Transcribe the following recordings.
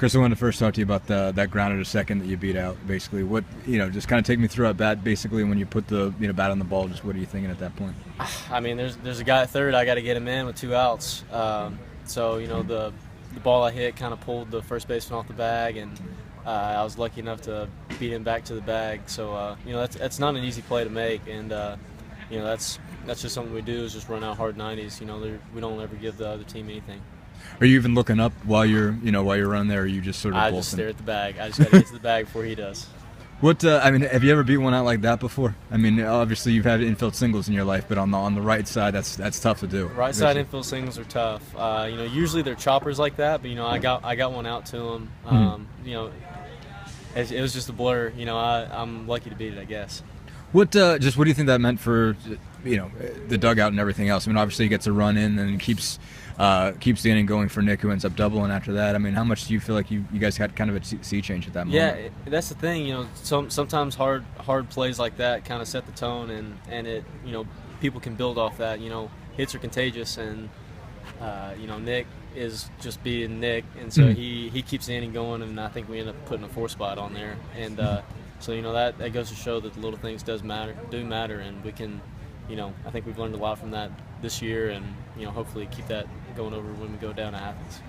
Chris, I wanted to first talk to you about that grounder to second that you beat out. Basically, what just kind of take me through at bat. Basically, when you put the bat on the ball, just what are you thinking at that point? I mean, there's a guy at third. I got to get him in with 2 outs. So the ball I hit kind of pulled the first baseman off the bag, and I was lucky enough to beat him back to the bag. So that's not an easy play to make, and that's just something we do is just run out hard 90s. We don't ever give the other team anything. Are you even looking up while you're running there, or are you just sort of? I bolting? just stare at the bag. I just got to get to the bag before he does. What have you ever beat one out like that before? I mean, obviously you've had infield singles in your life, but on the right side, that's tough to do. Right side infield singles are tough. Usually they're choppers like that, but I got one out to him. It was just a blur. I'm lucky to beat it, I guess. What do you think that meant for the dugout and everything else? I mean, obviously he gets a run in and keeps the inning going for Nick, who ends up doubling after that. I mean, how much do you feel like you guys had kind of a sea change at that moment? Yeah, that's the thing. Sometimes hard plays like that kind of set the tone, and it people can build off that. Hits are contagious, and Nick is just being Nick, and so he keeps the inning going, and I think we end up putting a 4 spot on there, and so that goes to show that the little things do matter, and we can. I think we've learned a lot from that this year, and hopefully keep that going over when we go down to Athens.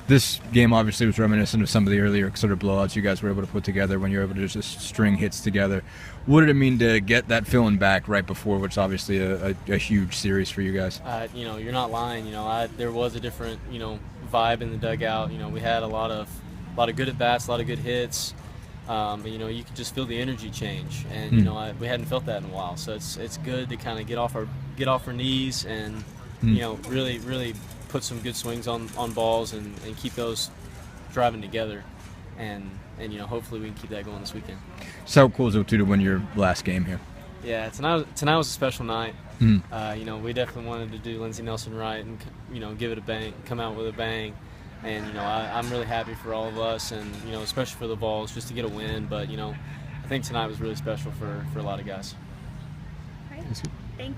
This game obviously was reminiscent of some of the earlier sort of blowouts you guys were able to put together when you were able to just string hits together. What did it mean to get that feeling back right before, which is obviously a huge series for you guys? You're not lying. There was a different vibe in the dugout. We had a lot of good at bats, a lot of good hits. But you could just feel the energy change, and we hadn't felt that in a while. So it's good to kind of get off our knees and really put some good swings on balls and keep those driving together, and hopefully we can keep that going this weekend. So how cool is it to win your last game here? Yeah, tonight was a special night. We definitely wanted to do Lindsey Nelson right and give it a bang, come out with a bang. And I'm really happy for all of us, and especially for the Vols, just to get a win. But I think tonight was really special for a lot of guys. Right.